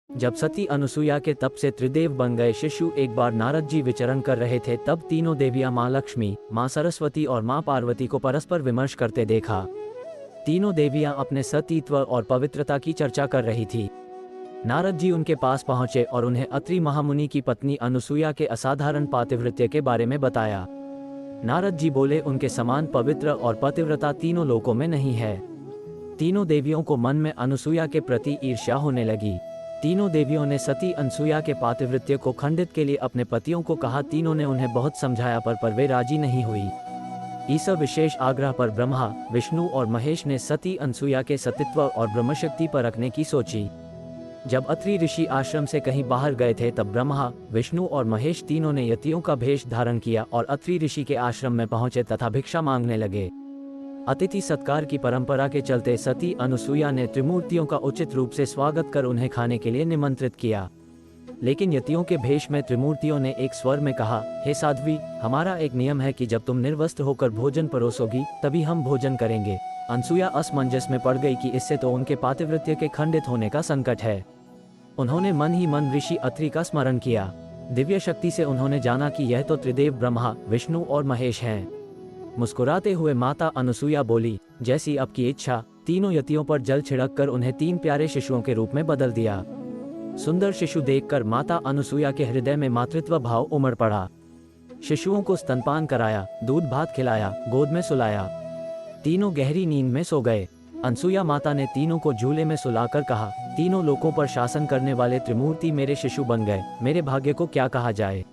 जब सती अनुसुईया के तप से त्रिदेव बन गए शिशु एक बार नारद जी विचरण कर रहे थे, तब तीनों देवियां माँ लक्ष्मी, माँ सरस्वती और माँ पार्वती को परस्पर विमर्श करते देखा। तीनों देवियां अपने सतीत्व और पवित्रता की चर्चा कर रही थी। नारद जी उनके पास पहुंचे और उन्हें अत्रि महामुनि की पत्नी अनुसुईया के असाधारण पातिव्रत्य के बारे में बताया। नारद जी बोले, उनके समान पवित्र और पतिव्रता तीनों लोकों में नहीं है। तीनों देवियों को मन में अनुसुईया के प्रति ईर्ष्या होने लगी। तीनों देवियों ने सती अनुसुईया के पातिव्रत्य को खंडित के लिए अपने पतियों को कहा। तीनों ने उन्हें बहुत समझाया पर वे राजी नहीं हुई। इस विशेष आग्रह पर ब्रह्मा, विष्णु और महेश ने सती अनुसुईया के सतीत्व और ब्रह्मशक्ति परखने की सोची। जब अत्रि ऋषि आश्रम से कहीं बाहर गए थे, तब ब्रह्मा, विष्णु और महेश तीनों ने यतियों का भेष धारण किया और अत्रि ऋषि के आश्रम में पहुंचे तथा भिक्षा मांगने लगे। अतिथि सत्कार की परंपरा के चलते सती अनुसुईया ने त्रिमूर्तियों का उचित रूप से स्वागत कर उन्हें खाने के लिए निमंत्रित किया। लेकिन यतियों के भेष में त्रिमूर्तियों ने एक स्वर में कहा, हे साध्वी, हमारा एक नियम है कि जब तुम निर्वस्त्र होकर भोजन परोसोगी तभी हम भोजन करेंगे। अनुसुईया असमंजस में पड़ गई कि इससे तो उनके पातिव्रत्य के खंडित होने का संकट है। उन्होंने मन ही मन ऋषि अत्रि का स्मरण किया। दिव्य शक्ति से उन्होंने जाना कि यह तो त्रिदेव ब्रह्मा, विष्णु और महेश हैं। मुस्कुराते हुए माता अनुसुईया बोली, जैसी आपकी इच्छा। तीनों यतियों पर जल छिड़क कर उन्हें 3 प्यारे शिशुओं के रूप में बदल दिया। सुंदर शिशु देखकर माता अनुसुईया के हृदय में मातृत्व भाव उमड़ पड़ा। शिशुओं को स्तनपान कराया, दूध भात खिलाया, गोद में सुलाया। तीनों गहरी नींद में सो गए। अनुसुईया माता ने तीनों को झूले में सुलाकर कहा, तीनों लोकों पर शासन करने वाले त्रिमूर्ति मेरे शिशु बन गए, मेरे भाग्य को क्या कहा जाए।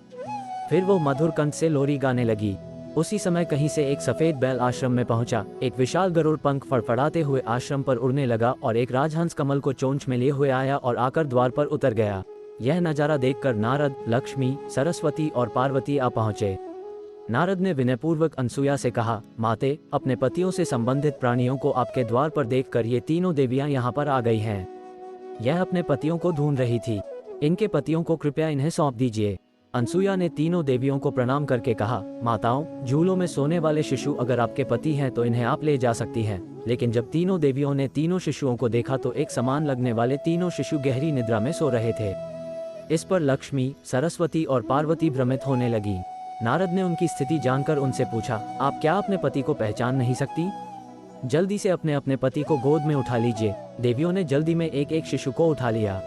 फिर वो मधुर कंठ से लोरी गाने लगी। उसी समय कहीं से एक सफेद बैल आश्रम में पहुंचा। एक विशाल गरुड़ पंख फड़फड़ाते हुए आश्रम पर उड़ने लगा और एक राजहंस कमल को चोंच में लिए हुए आया और आकर द्वार पर उतर गया। यह नजारा देखकर नारद, लक्ष्मी, सरस्वती और पार्वती आ पहुंचे। नारद ने विनयपूर्वक अनुसुईया से कहा, माते, अपने पतियों से संबंधित प्राणियों को आपके द्वार पर देखकर ये तीनों देवियां यहाँ पर आ गई हैं। यह अपने पतियों को ढूंढ रही थी। इनके पतियों को कृपया इन्हें सौंप दीजिए। अनुसुईया ने तीनों देवियों को प्रणाम करके कहा, माताओं, झूलों में सोने वाले शिशु अगर आपके पति हैं तो इन्हें आप ले जा सकती हैं। लेकिन जब तीनों देवियों ने तीनों शिशुओं को देखा तो एक समान लगने वाले तीनों शिशु गहरी निद्रा में सो रहे थे। इस पर लक्ष्मी, सरस्वती और पार्वती भ्रमित होने लगी। नारद ने उनकी स्थिति जानकर उनसे पूछा, आप क्या अपने पति को पहचान नहीं सकती? जल्दी से अपने अपने पति को गोद में उठा लीजिए। देवियों ने जल्दी में एक एक शिशु को उठा लिया।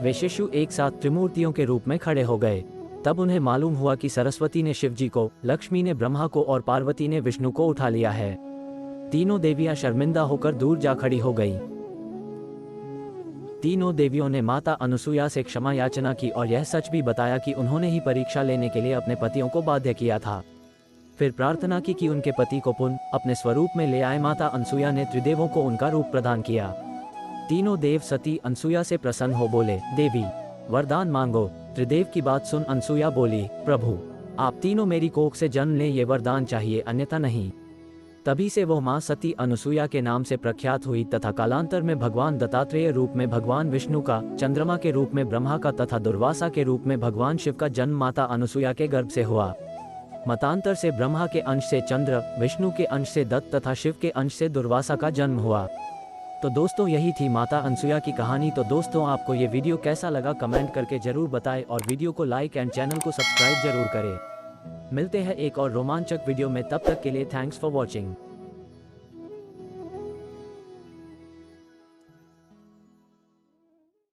वे शिशु एक साथ त्रिमूर्तियों के रूप में खड़े हो गए। तब उन्हें मालूम हुआ कि सरस्वती ने शिव जी को, लक्ष्मी ने ब्रह्मा को और पार्वती ने विष्णु को उठा लिया है। तीनों देवियां शर्मिंदा होकर दूर जा खड़ी हो गई। तीनों देवियों ने माता अनुसुईया से क्षमा याचना की और यह सच भी बताया कि उन्होंने ही परीक्षा लेने के लिए अपने पतियों को बाध्य किया था। फिर प्रार्थना की कि उनके पति को पुनः अपने स्वरूप में ले आए। माता अनुसुईया ने त्रिदेवों को उनका रूप प्रदान किया। तीनों देव सती अनुसुईया से प्रसन्न हो बोले, देवी, वरदान मांगो। त्रिदेव की बात सुन अनुसुईया बोली, प्रभु, आप तीनों मेरी कोख से जन्म लें, ये वरदान चाहिए, अन्यथा नहीं। तभी से वो माँ सती अनुसुईया के नाम से प्रख्यात हुई तथा कालांतर में भगवान दत्तात्रेय रूप में भगवान विष्णु का, चंद्रमा के रूप में ब्रह्मा का तथा दुर्वासा के रूप में भगवान शिव का जन्म माता अनुसुईया के गर्भ से हुआ। मतांतर से ब्रह्मा के अंश से चंद्र, विष्णु के अंश से दत्त तथा शिव के अंश से दुर्वासा का जन्म हुआ। तो दोस्तों, यही थी माता अनुसुईया की कहानी। तो दोस्तों, आपको ये वीडियो कैसा लगा कमेंट करके जरूर बताएं और वीडियो को लाइक एंड चैनल को सब्सक्राइब जरूर करें। मिलते हैं एक और रोमांचक वीडियो में, तब तक के लिए थैंक्स फॉर वॉचिंग।